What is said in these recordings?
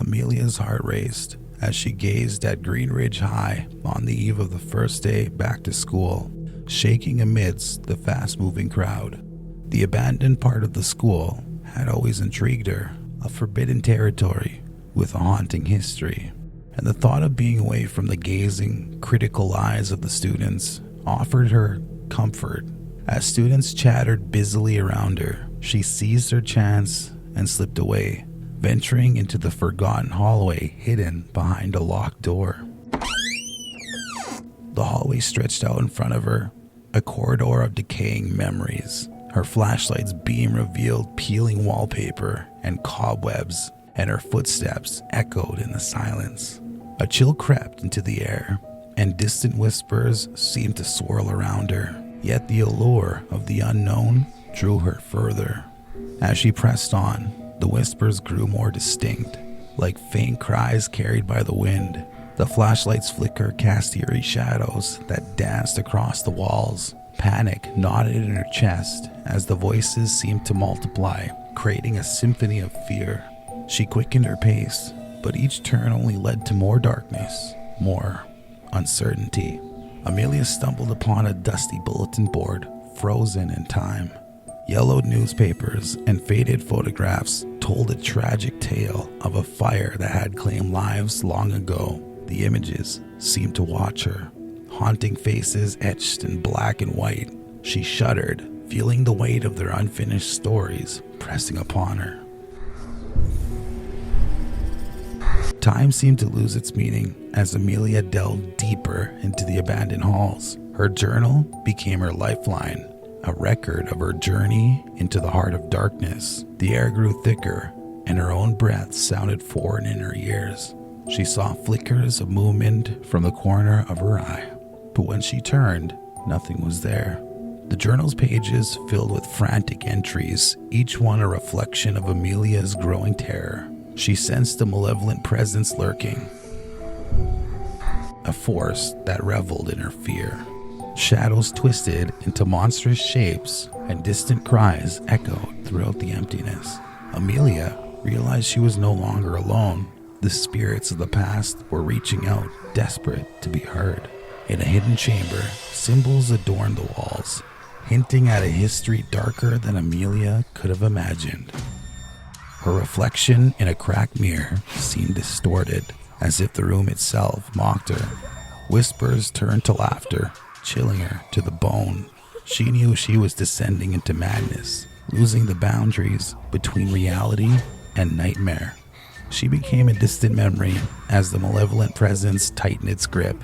Amelia's heart raced as she gazed at Green Ridge High on the eve of the first day back to school, shaking amidst the fast-moving crowd. The abandoned part of the school had always intrigued her, a forbidden territory with a haunting history, and the thought of being away from the gazing, critical eyes of the students offered her comfort. As students chattered busily around her, she seized her chance and slipped away, venturing into the forgotten hallway hidden behind a locked door. The hallway stretched out in front of her, a corridor of decaying memories. Her flashlight's beam revealed peeling wallpaper and cobwebs, and her footsteps echoed in the silence. A chill crept into the air, and distant whispers seemed to swirl around her. Yet the allure of the unknown drew her further. As she pressed on, the whispers grew more distinct, like faint cries carried by the wind. The flashlight's flicker cast eerie shadows that danced across the walls. Panic knotted in her chest as the voices seemed to multiply, creating a symphony of fear. She quickened her pace, but each turn only led to more darkness, more uncertainty. Amelia stumbled upon a dusty bulletin board, frozen in time. Yellowed newspapers and faded photographs told a tragic tale of a fire that had claimed lives long ago. The images seemed to watch her, haunting faces etched in black and white. She shuddered, feeling the weight of their unfinished stories pressing upon her. Time seemed to lose its meaning as Amelia delved deeper into the abandoned halls. Her journal became her lifeline, a record of her journey into the heart of darkness. The air grew thicker, and her own breath sounded foreign in her ears. She saw flickers of movement from the corner of her eye, but when she turned, nothing was there. The journal's pages filled with frantic entries, each one a reflection of Amelia's growing terror. She sensed a malevolent presence lurking, a force that reveled in her fear. Shadows twisted into monstrous shapes, and distant cries echoed throughout the emptiness. Amelia realized she was no longer alone. The spirits of the past were reaching out, desperate to be heard. In a hidden chamber, symbols adorned the walls, hinting at a history darker than Amelia could have imagined. Her reflection in a cracked mirror seemed distorted, as if the room itself mocked her. Whispers turned to laughter, chilling her to the bone. She knew she was descending into madness, losing the boundaries between reality and nightmare. She became a distant memory as the malevolent presence tightened its grip.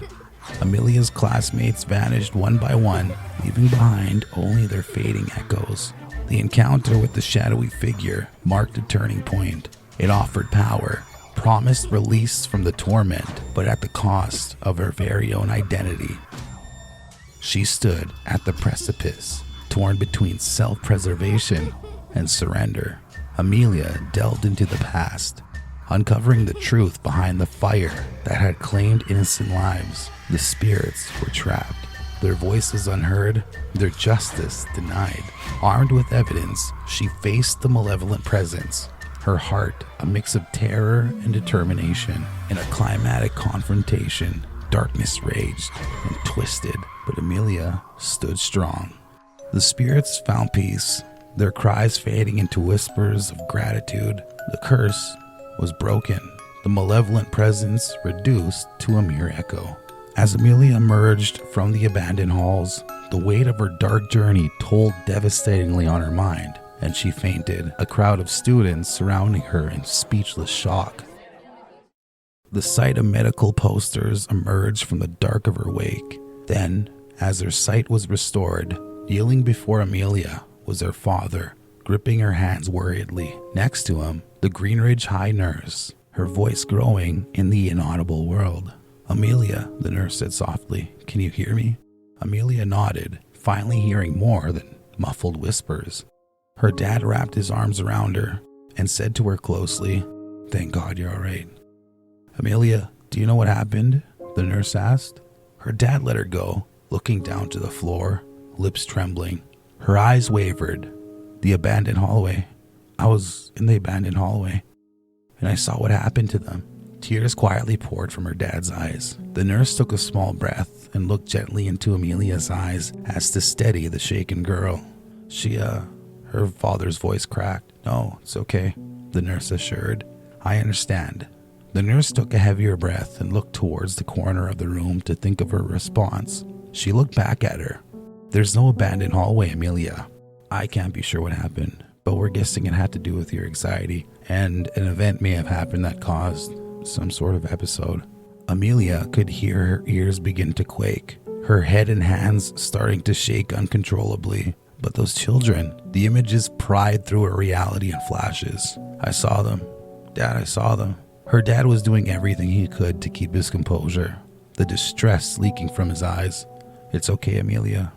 Amelia's classmates vanished one by one, leaving behind only their fading echoes. The encounter with the shadowy figure marked a turning point. It offered power, promised release from the torment, but at the cost of her very own identity. She stood at the precipice, torn between self-preservation and surrender. Amelia delved into the past, uncovering the truth behind the fire that had claimed innocent lives. The spirits were trapped, their voices unheard, their justice denied. Armed with evidence, she faced the malevolent presence, her heart a mix of terror and determination. In a climatic confrontation, darkness raged and twisted, but Amelia stood strong. The spirits found peace, their cries fading into whispers of gratitude. The curse was broken, the malevolent presence reduced to a mere echo. As Amelia emerged from the abandoned halls, the weight of her dark journey told devastatingly on her mind, and she fainted, a crowd of students surrounding her in speechless shock. The sight of medical posters emerged from the dark of her wake. Then, as her sight was restored, kneeling before Amelia was her father, gripping her hands worriedly. Next to him, the Green Ridge High nurse, her voice growing in the inaudible world. "Amelia," the nurse said softly, "can you hear me?" Amelia nodded, finally hearing more than muffled whispers. Her dad wrapped his arms around her and said to her closely, "Thank God you're all right." "Amelia, do you know what happened?" the nurse asked. Her dad let her go, looking down to the floor, lips trembling. Her eyes wavered. "The abandoned hallway. I was in the abandoned hallway." and I saw what happened to them." Tears quietly poured from her dad's eyes. The nurse took a small breath and looked gently into Amelia's eyes as to steady the shaken girl. Her father's voice cracked. "No, it's okay," the nurse assured. "I understand." The nurse took a heavier breath and looked towards the corner of the room to think of her response. She looked back at her. "There's no abandoned hallway, Amelia. I can't be sure what happened, but we're guessing it had to do with your anxiety, and an event may have happened that caused some sort of episode." Amelia could hear her ears begin to quake, her head and hands starting to shake uncontrollably. But those children, the images pried through her reality in flashes. "I saw them. Dad, I saw them." Her dad was doing everything he could to keep his composure, the distress leaking from his eyes. "It's okay, Amelia."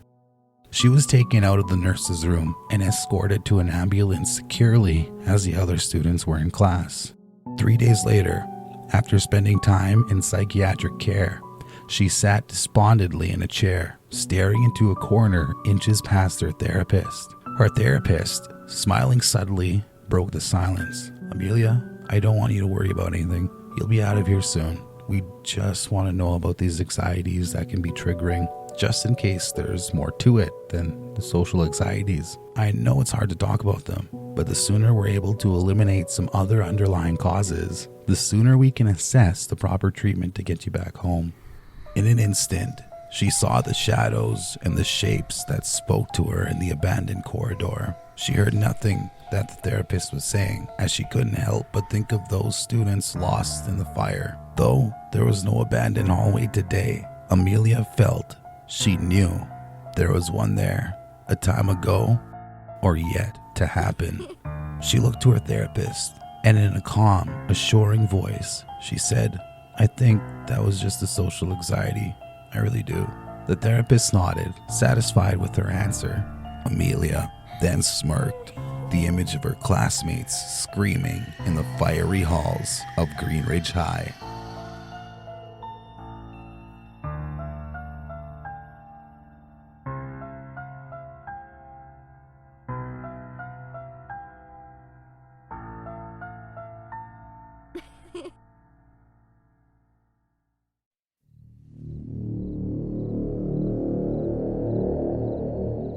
She was taken out of the nurse's room and escorted to an ambulance securely as the other students were in class. 3 days later, after spending time in psychiatric care, she sat despondently in a chair, staring into a corner inches past her therapist. Her therapist, smiling subtly, broke the silence. "Amelia, I don't want you to worry about anything. You'll be out of here soon. We just want to know about these anxieties that can be triggering, just in case there's more to it than the social anxieties. I know it's hard to talk about them, but the sooner we're able to eliminate some other underlying causes, the sooner we can assess the proper treatment to get you back home." In an instant, she saw the shadows and the shapes that spoke to her in the abandoned corridor. She heard nothing that the therapist was saying, as she couldn't help but think of those students lost in the fire. Though there was no abandoned hallway today, Amelia felt, she knew, there was one there, a time ago, or yet to happen. She looked to her therapist, and in a calm, assuring voice, she said, "I think that was just a social anxiety. I really do." The therapist nodded, satisfied with her answer. Amelia then smirked, the image of her classmates screaming in the fiery halls of Greenridge High.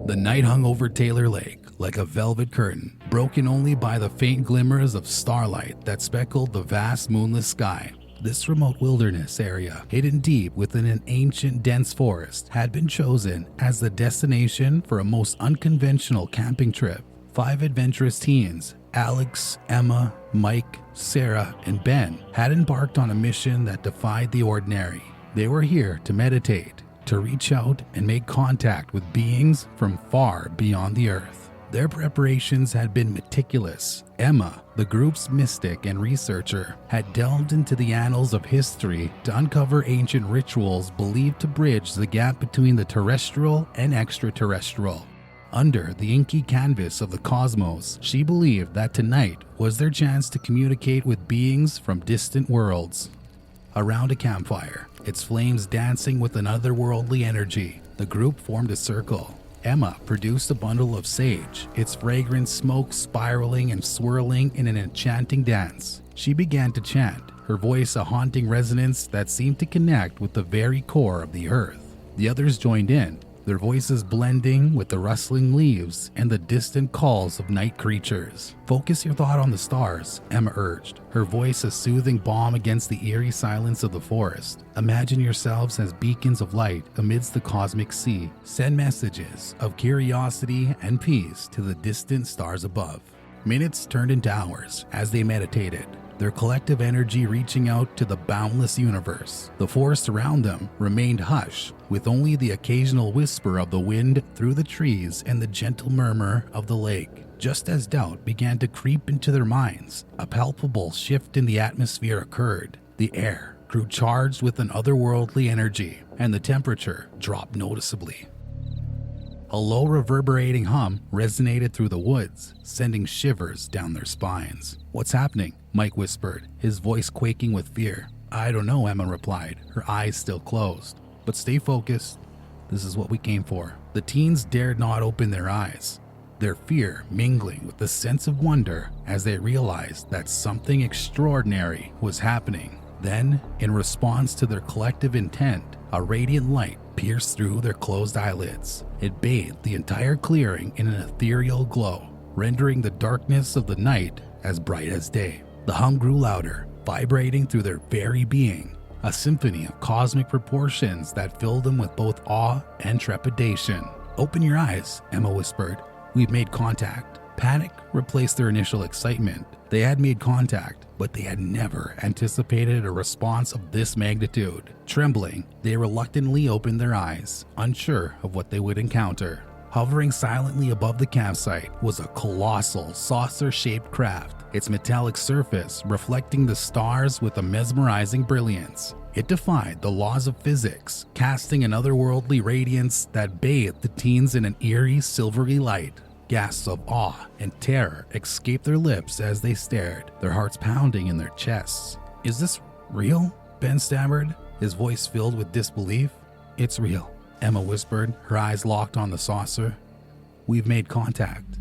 The night hung over Taylor Lake like a velvet curtain, broken only by the faint glimmers of starlight that speckled the vast moonless sky. This remote wilderness area, hidden deep within an ancient dense forest, had been chosen as the destination for a most unconventional camping trip. 5 adventurous teens, Alex, Emma, Mike, Sarah, and Ben, had embarked on a mission that defied the ordinary. They were here to meditate, to reach out and make contact with beings from far beyond the earth. Their preparations had been meticulous. Emma, the group's mystic and researcher, had delved into the annals of history to uncover ancient rituals believed to bridge the gap between the terrestrial and extraterrestrial. Under the inky canvas of the cosmos, she believed that tonight was their chance to communicate with beings from distant worlds. Around a campfire, its flames dancing with an otherworldly energy, the group formed a circle. Emma produced a bundle of sage, its fragrant smoke spiraling and swirling in an enchanting dance. She began to chant, her voice a haunting resonance that seemed to connect with the very core of the earth. The others joined in, their voices blending with the rustling leaves and the distant calls of night creatures. "Focus your thought on the stars," Emma urged, her voice a soothing balm against the eerie silence of the forest. "Imagine yourselves as beacons of light amidst the cosmic sea. Send messages of curiosity and peace to the distant stars above." Minutes turned into hours as they meditated, their collective energy reaching out to the boundless universe. The forest around them remained hushed, with only the occasional whisper of the wind through the trees and the gentle murmur of the lake. Just as doubt began to creep into their minds, a palpable shift in the atmosphere occurred. The air grew charged with an otherworldly energy, and the temperature dropped noticeably. A low reverberating hum resonated through the woods, sending shivers down their spines. "What's happening?" Mike whispered, his voice quaking with fear. "I don't know," Emma replied, her eyes still closed. "But stay focused. This is what we came for." The teens dared not open their eyes. their fear mingling with a sense of wonder as they realized that something extraordinary was happening. Then, in response to their collective intent, a radiant light pierced through their closed eyelids. It bathed the entire clearing in an ethereal glow, rendering the darkness of the night as bright as day. The hum grew louder, vibrating through their very being, a symphony of cosmic proportions that filled them with both awe and trepidation. "Open your eyes," Emma whispered. "We've made contact." Panic replaced their initial excitement. They had made contact, but they had never anticipated a response of this magnitude. Trembling, they reluctantly opened their eyes, unsure of what they would encounter. Hovering silently above the campsite was a colossal saucer-shaped craft, its metallic surface reflecting the stars with a mesmerizing brilliance. It defied the laws of physics, casting an otherworldly radiance that bathed the teens in an eerie, silvery light. Gasps of awe and terror escaped their lips as they stared, their hearts pounding in their chests. "Is this real?" Ben stammered, his voice filled with disbelief. "It's real," Emma whispered, her eyes locked on the saucer. "We've made contact."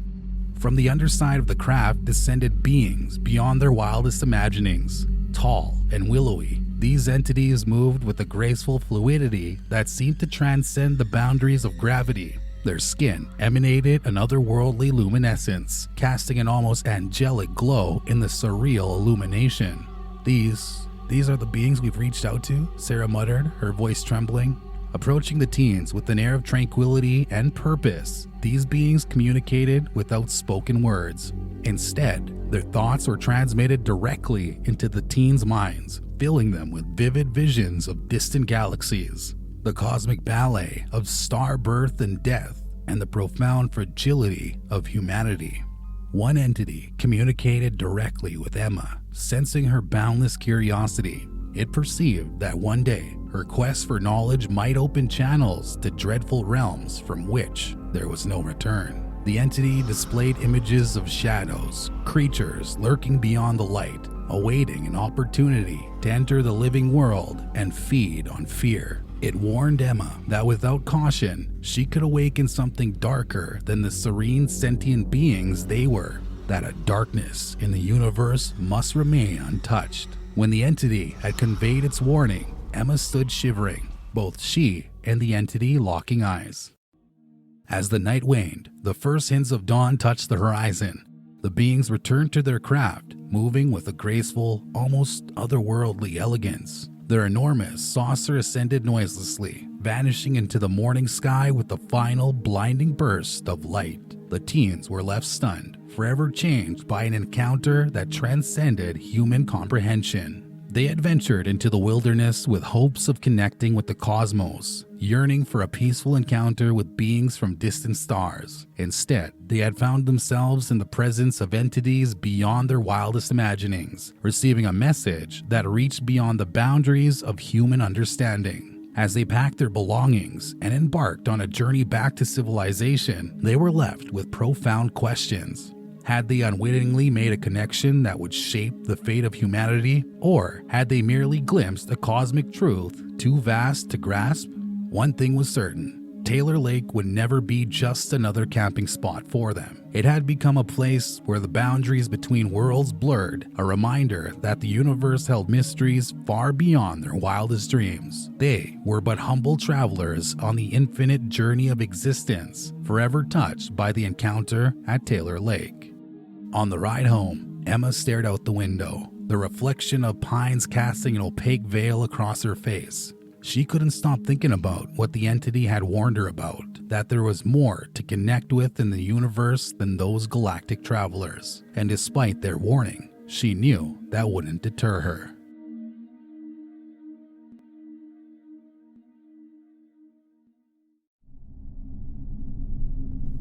From the underside of the craft descended beings beyond their wildest imaginings. Tall and willowy, these entities moved with a graceful fluidity that seemed to transcend the boundaries of gravity. Their skin emanated an otherworldly luminescence, casting an almost angelic glow in the surreal illumination. These are the beings we've reached out to," Sarah muttered, her voice trembling. Approaching the teens with an air of tranquility and purpose, these beings communicated without spoken words. Instead, their thoughts were transmitted directly into the teens' minds, filling them with vivid visions of distant galaxies, the cosmic ballet of star birth and death, and the profound fragility of humanity. One entity communicated directly with Emma, sensing her boundless curiosity. It perceived that one day, her quest for knowledge might open channels to dreadful realms from which there was no return. The entity displayed images of shadows, creatures lurking beyond the light, awaiting an opportunity to enter the living world and feed on fear. It warned Emma that without caution, she could awaken something darker than the serene sentient beings they were, that a darkness in the universe must remain untouched. When the entity had conveyed its warning, Emma stood shivering, both she and the entity locking eyes. As the night waned, the first hints of dawn touched the horizon. The beings returned to their craft, moving with a graceful, almost otherworldly elegance. Their enormous saucer ascended noiselessly, vanishing into the morning sky with a final blinding burst of light. The teens were left stunned, forever changed by an encounter that transcended human comprehension. They adventured into the wilderness with hopes of connecting with the cosmos, yearning for a peaceful encounter with beings from distant stars. Instead, they had found themselves in the presence of entities beyond their wildest imaginings, receiving a message that reached beyond the boundaries of human understanding. As they packed their belongings and embarked on a journey back to civilization, they were left with profound questions. Had they unwittingly made a connection that would shape the fate of humanity, or had they merely glimpsed a cosmic truth too vast to grasp? One thing was certain. Taylor Lake would never be just another camping spot for them. It had become a place where the boundaries between worlds blurred, a reminder that the universe held mysteries far beyond their wildest dreams. They were but humble travelers on the infinite journey of existence, forever touched by the encounter at Taylor Lake. On the ride home, Emma stared out the window, the reflection of pines casting an opaque veil across her face. She couldn't stop thinking about what the entity had warned her about, that there was more to connect with in the universe than those galactic travelers. And despite their warning, she knew that wouldn't deter her.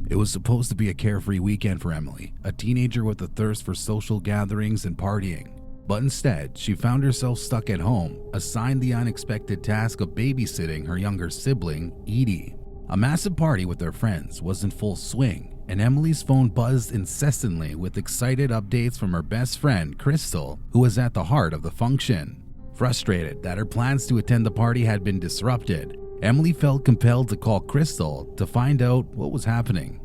It was supposed to be a carefree weekend for Emily, a teenager with a thirst for social gatherings and partying. But instead, she found herself stuck at home, assigned the unexpected task of babysitting her younger sibling, Edie. A massive party with her friends was in full swing, and Emily's phone buzzed incessantly with excited updates from her best friend, Crystal, who was at the heart of the function. Frustrated that her plans to attend the party had been disrupted, Emily felt compelled to call Crystal to find out what was happening.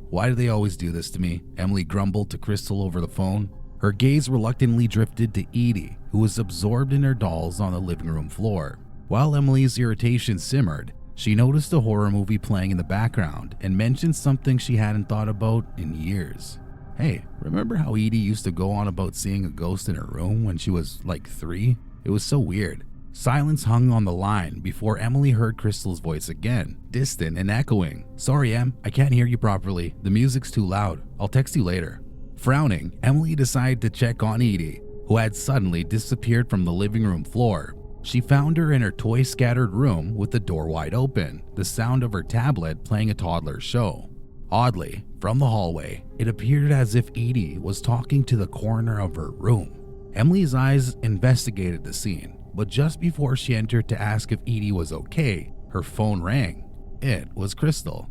Why do they always do this to me?" Emily grumbled to Crystal over the phone. Her gaze reluctantly drifted to Edie, who was absorbed in her dolls on the living room floor. While Emily's irritation simmered, she noticed a horror movie playing in the background and mentioned something she hadn't thought about in years. "Hey, remember how Edie used to go on about seeing a ghost in her room when she was like 3? It was so weird." Silence hung on the line before Emily heard Crystal's voice again, distant and echoing. "Sorry, Em, I can't hear you properly. The music's too loud. I'll text you later." Frowning, Emily decided to check on Edie, who had suddenly disappeared from the living room floor. She found her in her toy-scattered room with the door wide open, the sound of her tablet playing a toddler's show. Oddly, from the hallway, it appeared as if Edie was talking to the corner of her room. Emily's eyes investigated the scene, but just before she entered to ask if Edie was okay, her phone rang. It was Crystal.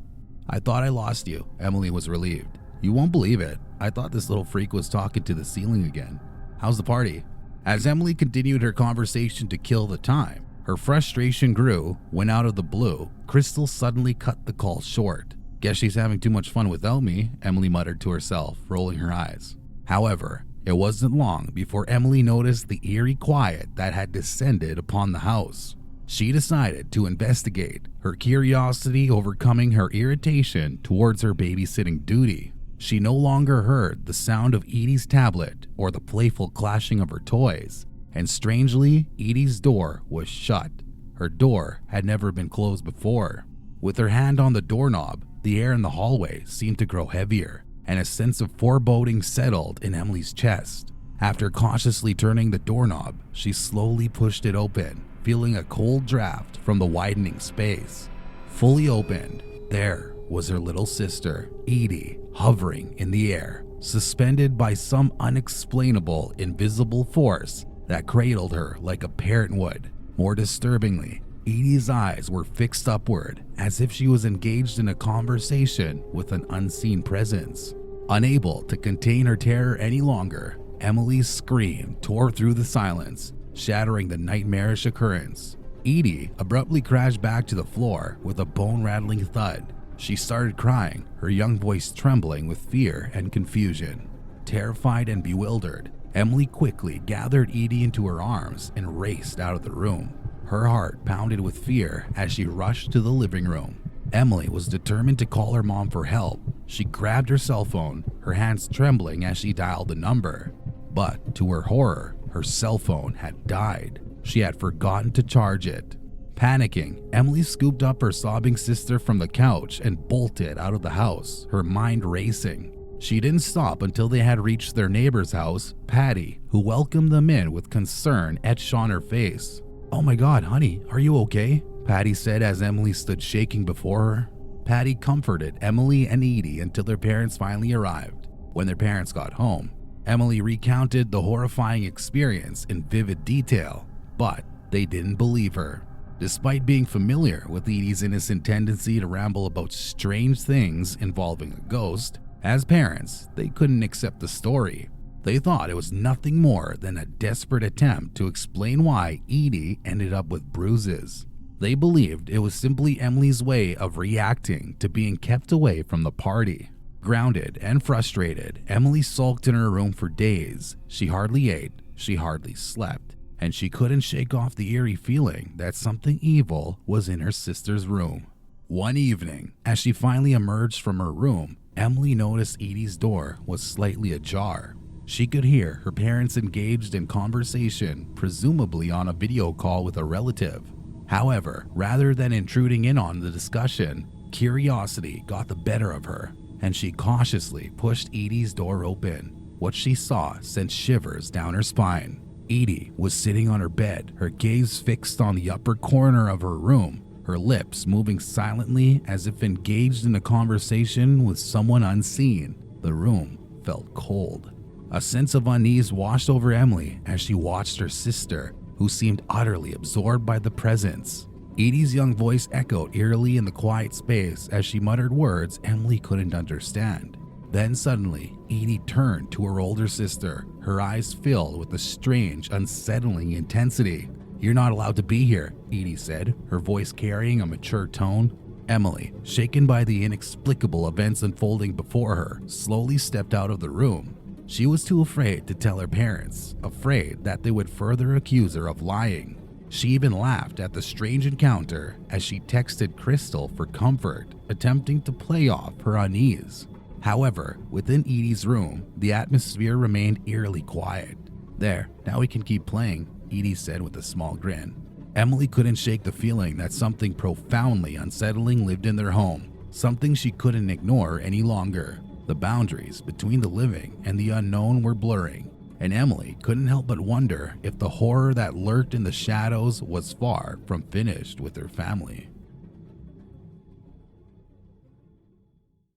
"I thought I lost you." Emily was relieved. "You won't believe it. I thought this little freak was talking to the ceiling again. How's the party?" As Emily continued her conversation to kill the time, her frustration grew when out of the blue, Crystal suddenly cut the call short. "Guess she's having too much fun without me," Emily muttered to herself, rolling her eyes. However, it wasn't long before Emily noticed the eerie quiet that had descended upon the house. She decided to investigate, her curiosity overcoming her irritation towards her babysitting duty. She no longer heard the sound of Edie's tablet or the playful clashing of her toys, and strangely, Edie's door was shut. Her door had never been closed before. With her hand on the doorknob, the air in the hallway seemed to grow heavier, and a sense of foreboding settled in Emily's chest. After cautiously turning the doorknob, she slowly pushed it open, feeling a cold draft from the widening space. Fully opened, there was her little sister, Edie, hovering in the air, suspended by some unexplainable invisible force that cradled her like a parent would. More disturbingly, Edie's eyes were fixed upward, as if she was engaged in a conversation with an unseen presence. Unable to contain her terror any longer, Emily's scream tore through the silence, shattering the nightmarish occurrence. Edie abruptly crashed back to the floor with a bone-rattling thud. She started crying, her young voice trembling with fear and confusion. Terrified and bewildered, Emily quickly gathered Edie into her arms and raced out of the room. Her heart pounded with fear as she rushed to the living room. Emily was determined to call her mom for help. She grabbed her cell phone, her hands trembling as she dialed the number. But to her horror, her cell phone had died. She had forgotten to charge it. Panicking, Emily scooped up her sobbing sister from the couch and bolted out of the house, her mind racing. She didn't stop until they had reached their neighbor's house, Patty, who welcomed them in with concern etched on her face. "Oh my God, honey, are you okay?" Patty said as Emily stood shaking before her. Patty comforted Emily and Edie until their parents finally arrived. When their parents got home, Emily recounted the horrifying experience in vivid detail, but they didn't believe her. Despite being familiar with Edie's innocent tendency to ramble about strange things involving a ghost, as parents, they couldn't accept the story. They thought it was nothing more than a desperate attempt to explain why Edie ended up with bruises. They believed it was simply Emily's way of reacting to being kept away from the party. Grounded and frustrated, Emily sulked in her room for days. She hardly ate, she hardly slept, and she couldn't shake off the eerie feeling that something evil was in her sister's room. One evening, as she finally emerged from her room, Emily noticed Edie's door was slightly ajar. She could hear her parents engaged in conversation, presumably on a video call with a relative. However, rather than intruding in on the discussion, curiosity got the better of her, and she cautiously pushed Edie's door open. What she saw sent shivers down her spine. Edie was sitting on her bed, her gaze fixed on the upper corner of her room, her lips moving silently as if engaged in a conversation with someone unseen. The room felt cold. A sense of unease washed over Emily as she watched her sister, who seemed utterly absorbed by the presence. Edie's young voice echoed eerily in the quiet space as she muttered words Emily couldn't understand. Then suddenly, Edie turned to her older sister, her eyes filled with a strange, unsettling intensity. "You're not allowed to be here," Edie said, her voice carrying a mature tone. Emily, shaken by the inexplicable events unfolding before her, slowly stepped out of the room. She was too afraid to tell her parents, afraid that they would further accuse her of lying. She even laughed at the strange encounter as she texted Crystal for comfort, attempting to play off her unease. However, within Edie's room, the atmosphere remained eerily quiet. "There, now we can keep playing," Edie said with a small grin. Emily couldn't shake the feeling that something profoundly unsettling lived in their home, something she couldn't ignore any longer. The boundaries between the living and the unknown were blurring, and Emily couldn't help but wonder if the horror that lurked in the shadows was far from finished with her family.